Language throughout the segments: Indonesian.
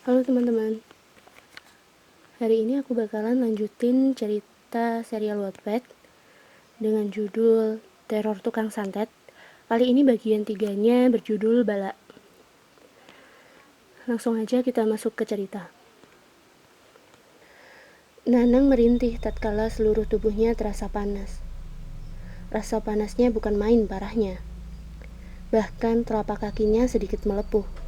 Halo teman-teman, hari ini aku bakalan lanjutin cerita serial Wattpad dengan judul Teror Tukang Santet. Kali ini bagian 3-nya berjudul Bala. Langsung aja kita masuk ke cerita. Nanang merintih tatkala seluruh tubuhnya terasa panas. Rasa panasnya bukan main parahnya. Bahkan telapak kakinya sedikit melepuh.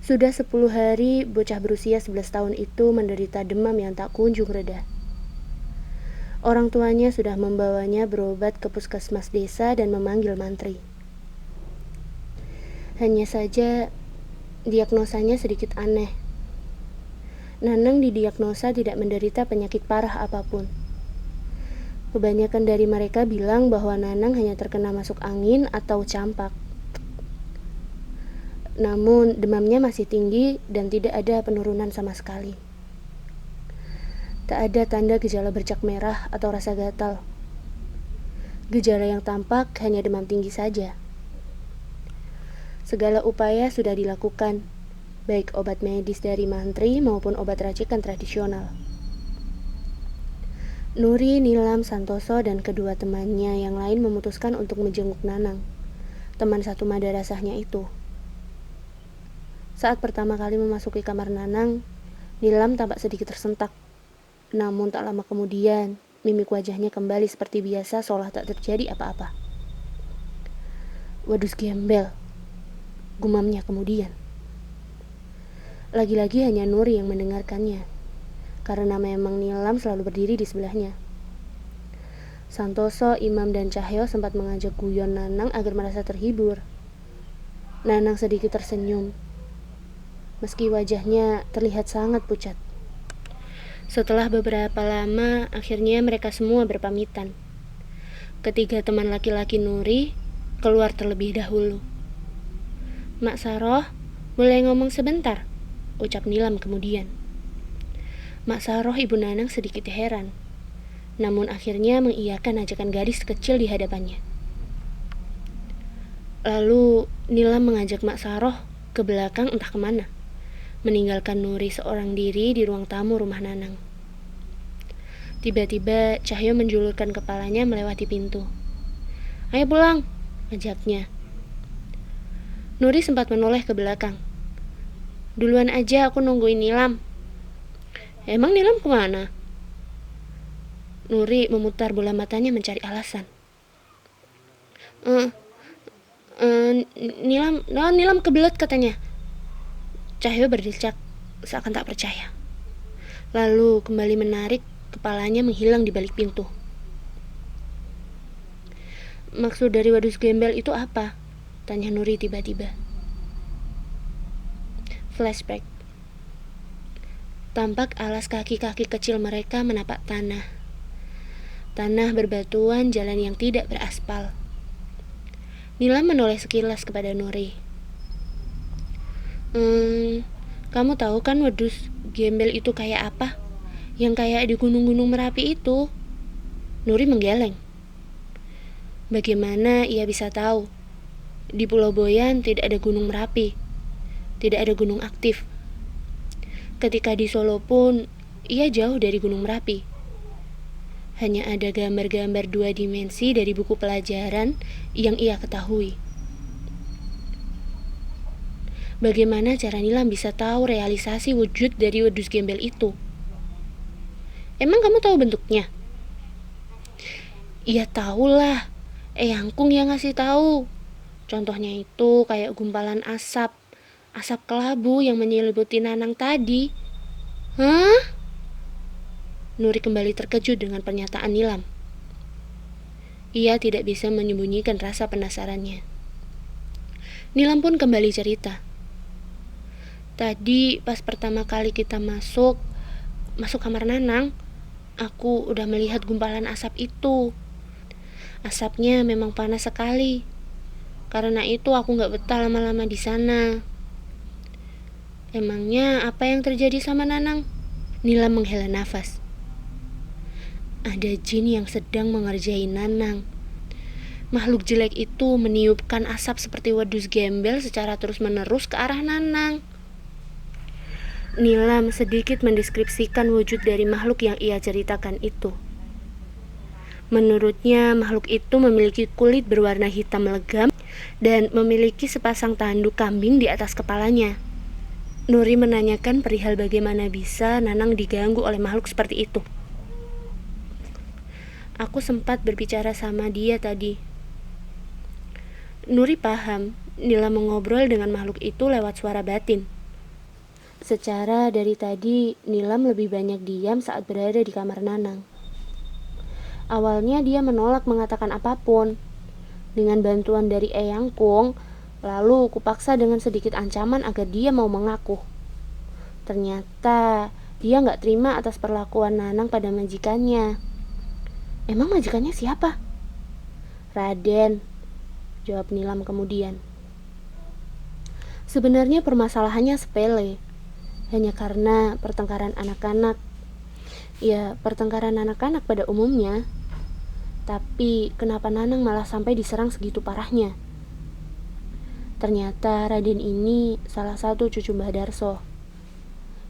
Sudah 10 hari, bocah berusia 11 tahun itu menderita demam yang tak kunjung reda. Orang tuanya sudah membawanya berobat ke puskesmas desa dan memanggil mantri. Hanya saja, diagnosanya sedikit aneh. Nanang didiagnosa tidak menderita penyakit parah apapun. Kebanyakan dari mereka bilang bahwa Nanang hanya terkena masuk angin atau campak. Namun demamnya masih tinggi dan tidak ada penurunan sama sekali. Tak ada tanda gejala bercak merah atau rasa gatal. Gejala yang tampak hanya demam tinggi saja. Segala upaya sudah dilakukan, baik obat medis dari mantri maupun obat racikan tradisional. Nuri, Nilam, Santoso, dan kedua temannya yang lain memutuskan untuk menjenguk Nanang, teman satu madrasahnya itu. Saat pertama kali memasuki kamar Nanang, Nilam tampak sedikit tersentak. Namun tak lama kemudian, mimik wajahnya kembali seperti biasa seolah tak terjadi apa-apa. Wadus gembel, gumamnya kemudian. Lagi-lagi hanya Nuri yang mendengarkannya, karena memang Nilam selalu berdiri di sebelahnya. Santoso, Imam, dan Cahyo sempat mengajak guyon Nanang agar merasa terhibur. Nanang sedikit tersenyum, meski wajahnya terlihat sangat pucat. Setelah beberapa lama, akhirnya mereka semua berpamitan. Ketiga teman laki-laki Nuri keluar terlebih dahulu. "Mak Saroh, boleh ngomong sebentar?" ucap Nilam kemudian. Mak Saroh ibu Nanang sedikit heran, namun akhirnya mengiyakan ajakan gadis kecil di hadapannya. Lalu Nilam mengajak Mak Saroh ke belakang entah kemana, meninggalkan Nuri seorang diri di ruang tamu rumah Nanang. Tiba-tiba Cahyo menjulurkan kepalanya melewati pintu. "Ayo pulang," ajaknya. Nuri sempat menoleh ke belakang. "Duluan aja, aku nungguin Nilam." "Emang Nilam kemana?" Nuri memutar bola matanya mencari alasan. Nilam kebelet katanya." Cahyo berdecak seakan tak percaya. Lalu kembali menarik kepalanya menghilang di balik pintu. "Maksud dari wadus gembel itu apa?" tanya Nuri tiba-tiba. Flashback. Tampak alas kaki-kaki kecil mereka menapak tanah. Tanah berbatuan, jalan yang tidak beraspal. Nilam menoleh sekilas kepada Nuri. Kamu tahu kan wadus gembel itu kayak apa? Yang kayak di gunung-gunung Merapi itu." Nuri menggeleng. Bagaimana ia bisa tahu? Di Pulau Boyan tidak ada gunung Merapi. Tidak ada gunung aktif. Ketika di Solo pun, ia jauh dari gunung Merapi. Hanya ada gambar-gambar 2 dimensi dari buku pelajaran yang ia ketahui. Bagaimana cara Nilam bisa tahu realisasi wujud dari wadus gembel itu? "Emang kamu tahu bentuknya?" "Iya tahulah. Eyangkung yang ngasih tahu. Contohnya itu kayak gumpalan asap kelabu yang menyelimuti Nanang tadi." "Hah?" Nuri kembali terkejut dengan pernyataan Nilam. Ia tidak bisa menyembunyikan rasa penasarannya. Nilam pun kembali cerita. "Tadi pas pertama kali kita masuk kamar Nanang, aku udah melihat gumpalan asap itu. Asapnya memang panas sekali. Karena itu aku gak betah lama-lama di sana." "Emangnya apa yang terjadi sama Nanang?" Nilam menghela nafas. "Ada jin yang sedang mengerjai Nanang. Makhluk jelek itu meniupkan asap seperti wadus gembel secara terus-menerus ke arah Nanang. Nilam sedikit mendeskripsikan wujud dari makhluk yang ia ceritakan itu. Menurutnya, makhluk itu memiliki kulit berwarna hitam legam dan memiliki sepasang tanduk kambing di atas kepalanya. Nuri menanyakan perihal bagaimana bisa Nanang diganggu oleh makhluk seperti itu. Aku sempat berbicara sama dia tadi. Nuri paham, Nilam mengobrol dengan makhluk itu lewat suara batin. Secara dari tadi, Nilam lebih banyak diam saat berada di kamar Nanang. Awalnya dia menolak mengatakan apapun. Dengan bantuan dari Eyang Kung, lalu kupaksa dengan sedikit ancaman agar dia mau mengaku. Ternyata dia gak terima atas perlakuan Nanang pada majikannya. Emang majikannya siapa? Raden, jawab Nilam kemudian. Sebenarnya permasalahannya sepele. Hanya karena pertengkaran anak-anak. Ya, pertengkaran anak-anak pada umumnya. Tapi kenapa Nanang malah sampai diserang segitu parahnya? Ternyata Raden ini salah satu cucu Mbah Darso.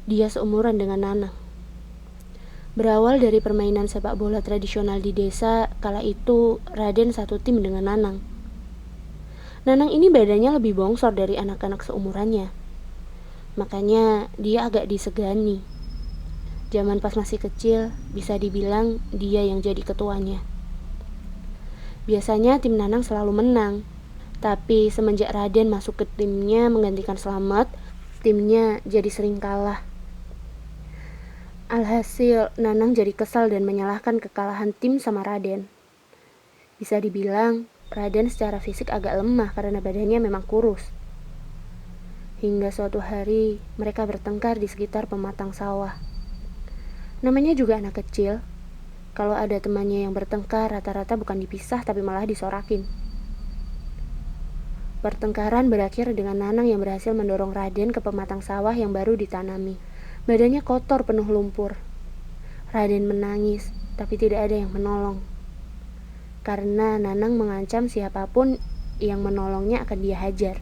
Dia seumuran dengan Nanang. Berawal dari permainan sepak bola tradisional di desa, kala itu Raden satu tim dengan Nanang. Nanang ini badannya lebih bongsor dari anak-anak seumurannya. Makanya dia agak disegani. Zaman pas masih kecil, bisa dibilang dia yang jadi ketuanya. Biasanya tim Nanang selalu menang. Tapi semenjak Raden masuk ke timnya menggantikan Slamet, timnya jadi sering kalah. Alhasil, Nanang jadi kesal dan menyalahkan kekalahan tim sama Raden. Bisa dibilang, Raden secara fisik agak lemah karena badannya memang kurus. Hingga suatu hari, mereka bertengkar di sekitar pematang sawah. Namanya juga anak kecil. Kalau ada temannya yang bertengkar, rata-rata bukan dipisah tapi malah disorakin. Pertengkaran berakhir dengan Nanang yang berhasil mendorong Raden ke pematang sawah yang baru ditanami. Badannya kotor penuh lumpur. Raden menangis, tapi tidak ada yang menolong. Karena Nanang mengancam siapapun yang menolongnya akan dia hajar.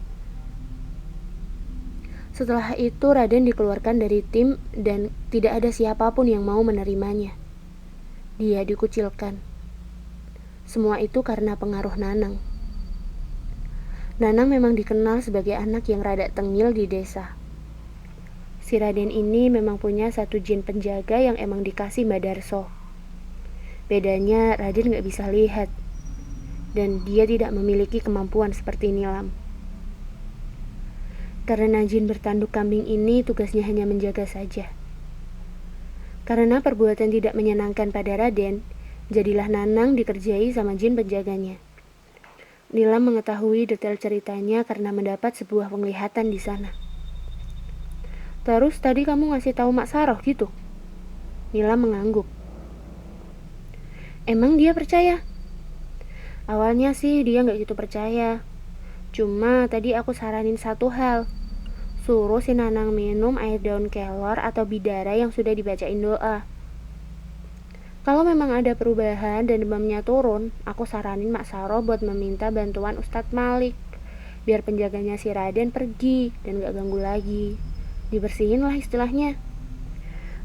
Setelah itu Raden dikeluarkan dari tim dan tidak ada siapapun yang mau menerimanya. Dia dikucilkan. Semua itu karena pengaruh Nanang. Nanang memang dikenal sebagai anak yang rada tengil di desa. Si Raden ini memang punya satu jin penjaga yang emang dikasih Mbah Darso. Bedanya Raden gak bisa lihat. Dan dia tidak memiliki kemampuan seperti Nilam. Karena jin bertanduk kambing ini tugasnya hanya menjaga saja. Karena perbuatan tidak menyenangkan pada Raden, jadilah Nanang dikerjai sama jin penjaganya. Nilam mengetahui detail ceritanya karena mendapat sebuah penglihatan di sana. Terus tadi kamu ngasih tahu Mak Saroh gitu? Nilam mengangguk. Emang dia percaya? Awalnya sih dia gak gitu percaya. Cuma tadi aku saranin satu hal. Suruh si Nanang minum air daun kelor atau bidara yang sudah dibacain doa. Kalau memang ada perubahan dan demamnya turun, aku saranin Mak Saroh buat meminta bantuan Ustadz Malik. Biar penjaganya si Raden pergi dan gak ganggu lagi. Dibersihin lah istilahnya.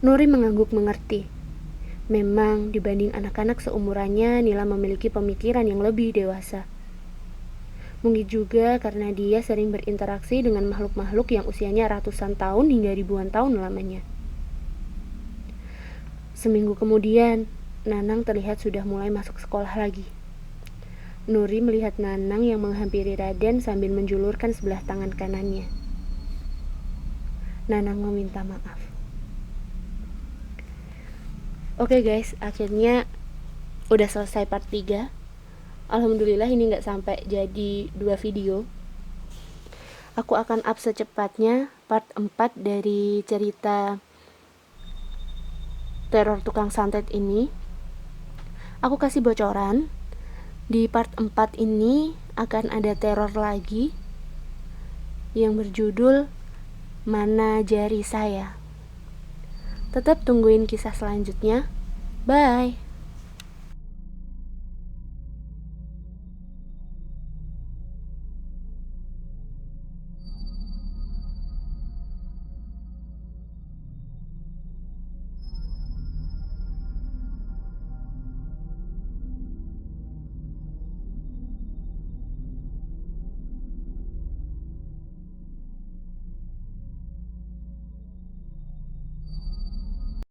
Nuri mengangguk mengerti. Memang dibanding anak-anak seumurannya, Nila memiliki pemikiran yang lebih dewasa. Mungkin juga karena dia sering berinteraksi dengan makhluk-makhluk yang usianya ratusan tahun hingga ribuan tahun lamanya. Seminggu kemudian, Nanang terlihat sudah mulai masuk sekolah lagi. Nuri melihat Nanang yang menghampiri Raden sambil menjulurkan sebelah tangan kanannya. Nanang meminta maaf. Oke guys, akhirnya udah selesai part 3. Alhamdulillah ini gak sampai jadi 2 video. Aku akan up secepatnya part 4 dari cerita teror tukang santet ini. Aku kasih bocoran, di part 4 ini akan ada teror lagi yang berjudul Mana Jari Saya. Tetap tungguin kisah selanjutnya. Bye.